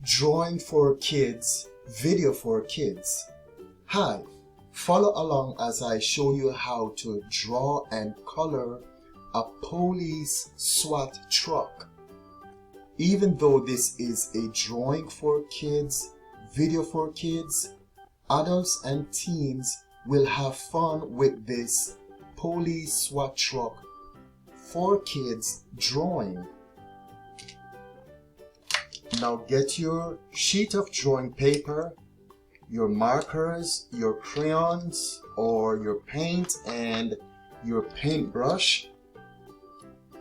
Drawing for kids, video for kids. Hi, follow along as I show you how to draw and color a police SWAT truck. Even though this is a drawing for kids, video for kids, adults and teens will have fun with this police SWAT truck for kids drawing. Now get your sheet of drawing paper, your markers, your crayons, or your paint and your paintbrush,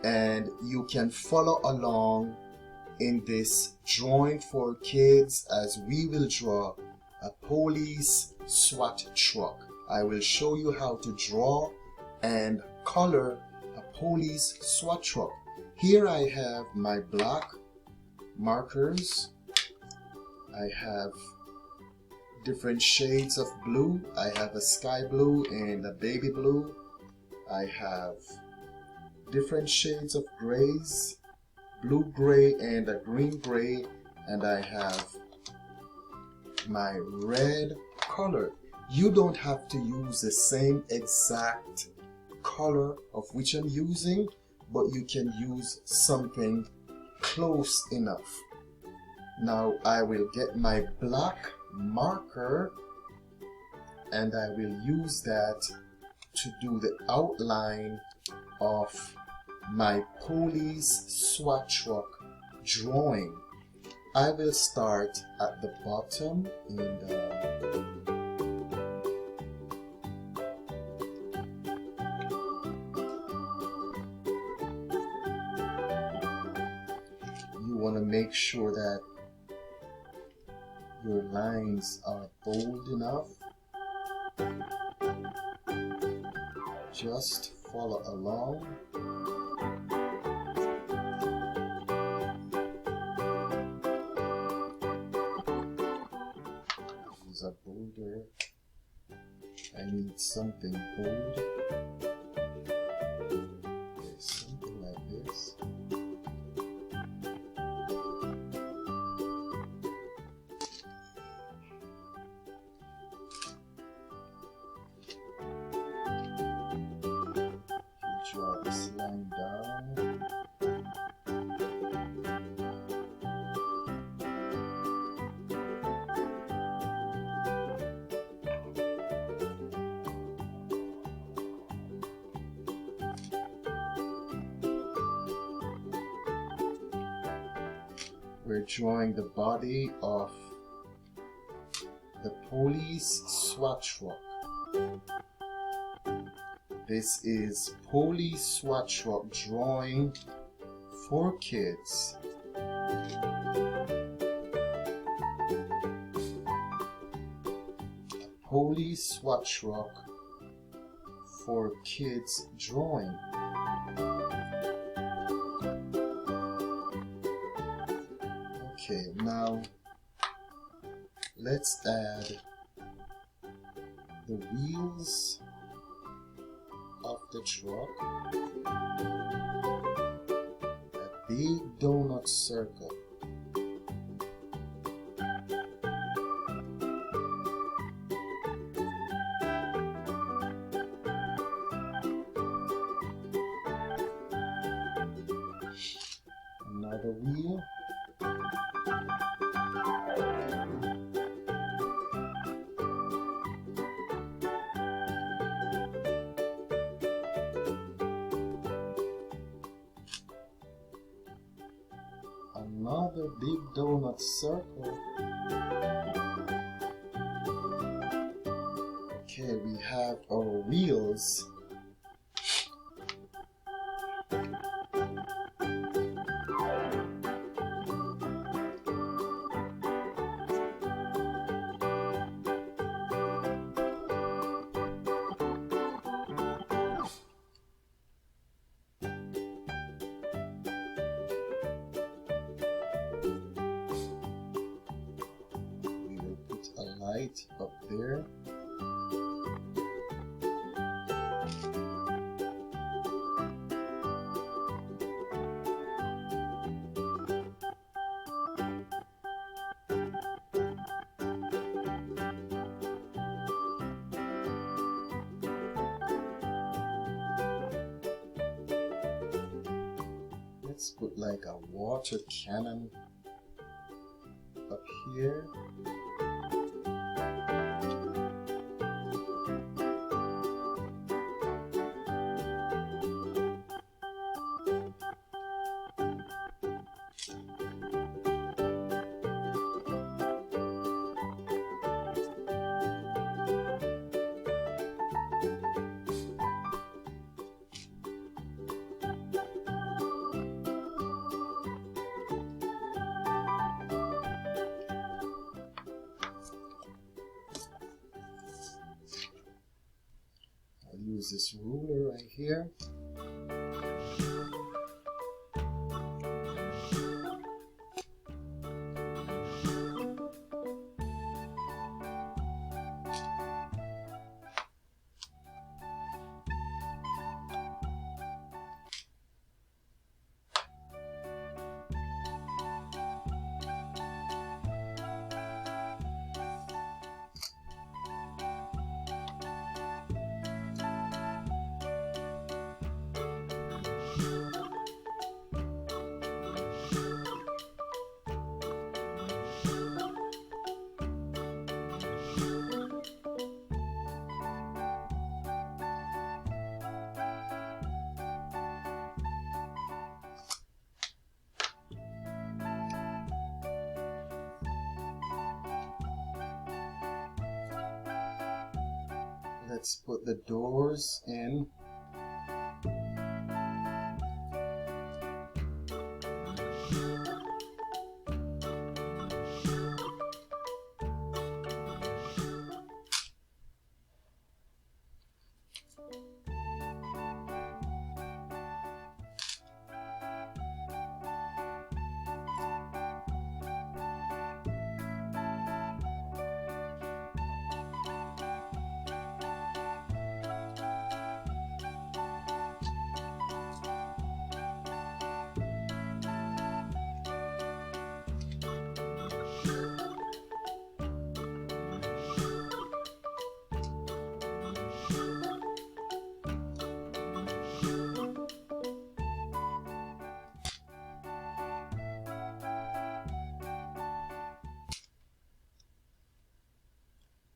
and you can follow along in this drawing for kids as we will draw a police SWAT truck. I will show you how to draw and color a police SWAT truck. Here I have my black markers. I have different shades of blue. I have a sky blue and a baby blue. I have different shades of grays, blue gray and a green gray, and I have my red color. You don't have to use the same exact color of which I'm using, but you can use something close enough. Now I will get my black marker and I will use that to do the outline of my police SWAT truck drawing. I will start at the bottom you want to make sure that your lines are bold enough. Just follow along. These are bolder. I need something bold. Okay, something like this. Draw this line down. We're drawing the body of the police SWAT truck. This is police SWAT truck drawing for kids. Police SWAT truck for kids drawing. Okay, now let's add the wheels of the truck, a big donut circle. Another wheel. Another big donut circle. Okay, we have our wheels. Light up there. Let's put like a water cannon up here. Use this ruler right here. Let's put the doors in.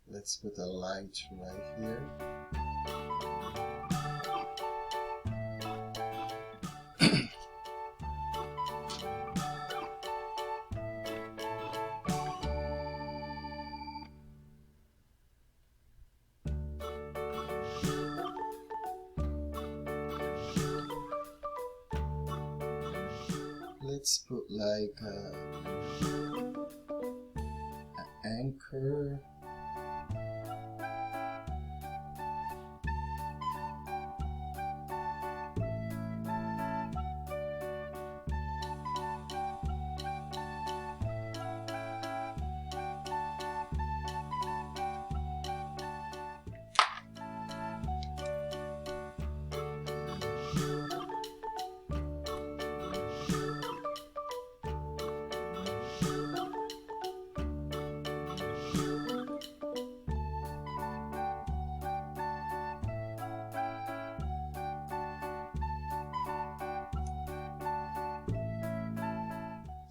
Let's put a light right here. Let's put like an anchor.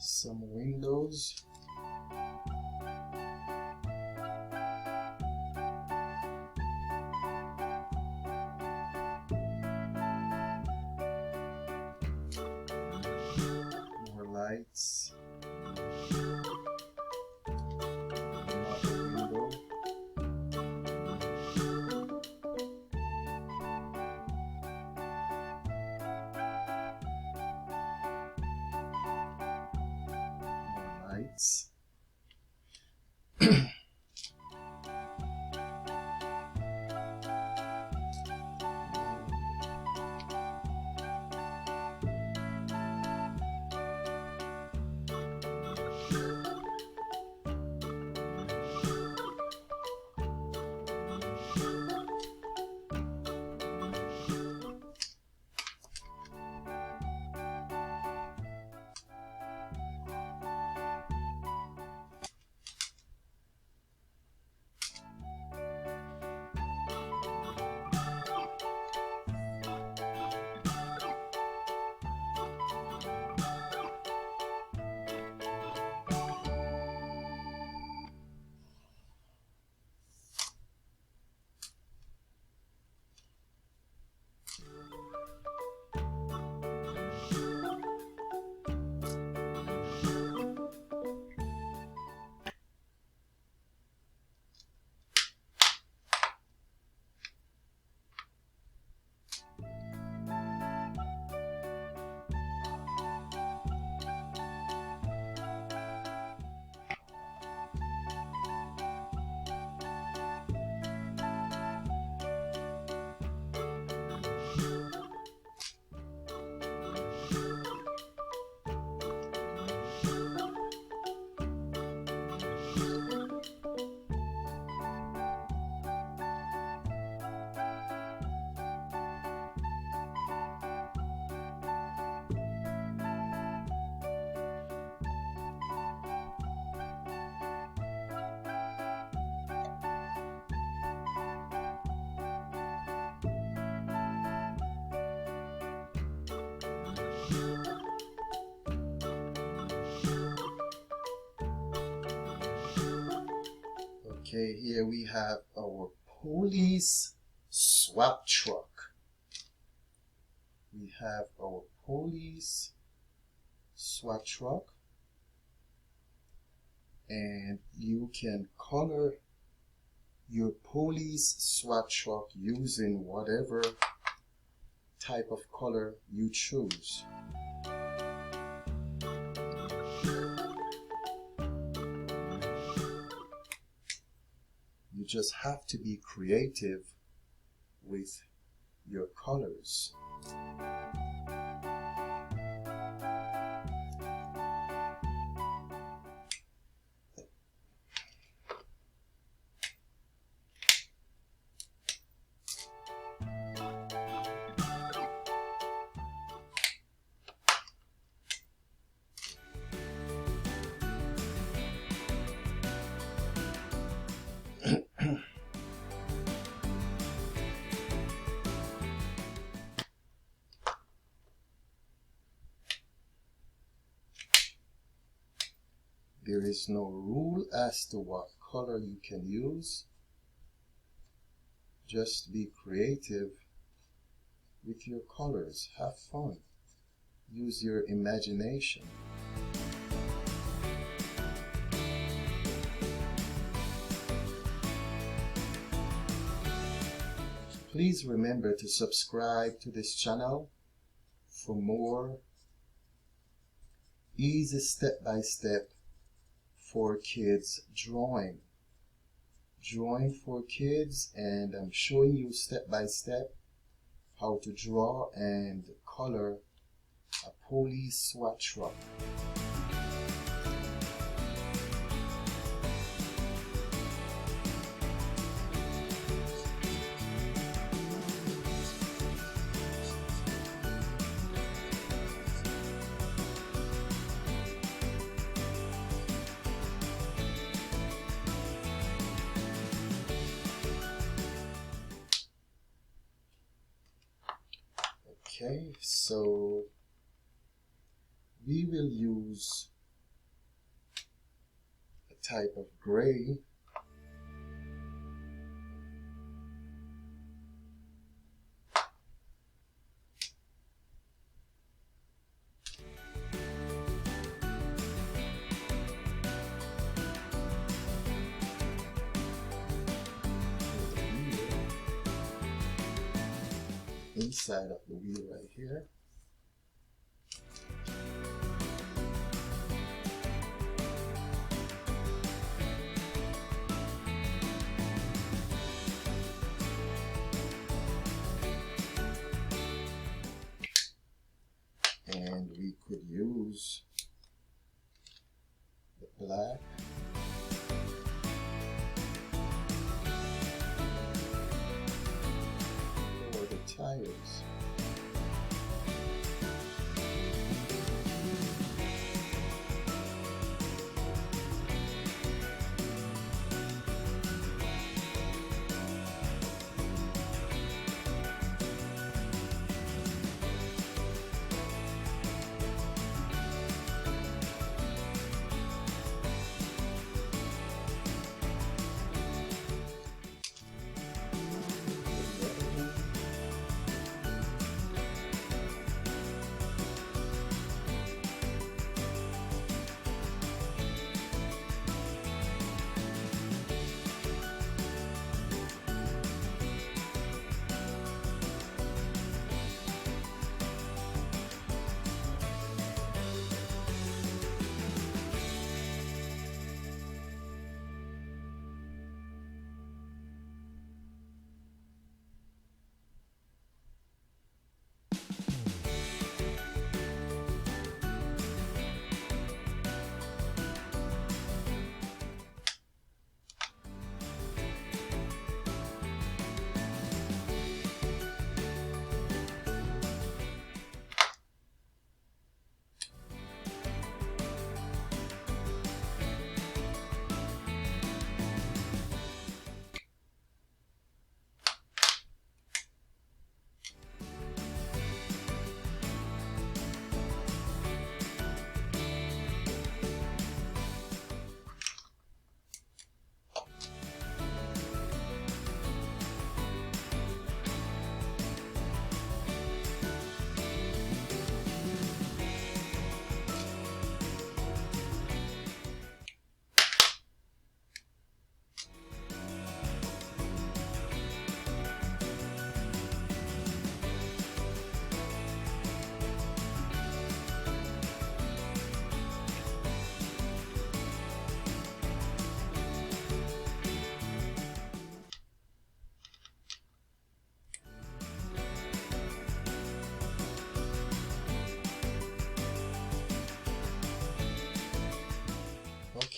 Some windows. More lights. Another window. Lights. Okay, here we have our police SWAT truck. We have our police SWAT truck, and you can color your police SWAT truck using whatever type of color you choose. You just have to be creative with your colors. There is no rule as to what color you can use. Just be creative with your colors. Have fun. Use your imagination. Please remember to subscribe to this channel for more easy step-by-step for kids drawing for kids, and I'm showing you step by step how to draw and color a police SWAT truck. Okay, so we will use a type of gray . Inside of the wheel right here. And we could use the black . Tires.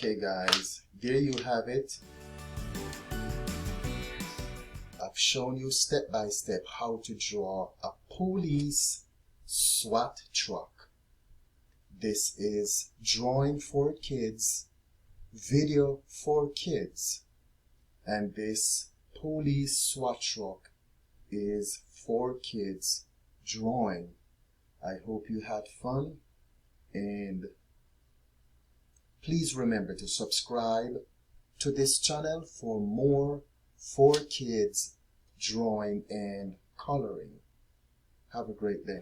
Okay guys, there you have it. I've shown you step by step how to draw a police SWAT truck. This is drawing for kids, video for kids, and this police SWAT truck is for kids drawing. I hope you had fun, and please remember to subscribe to this channel for more for kids drawing and coloring. Have a great day.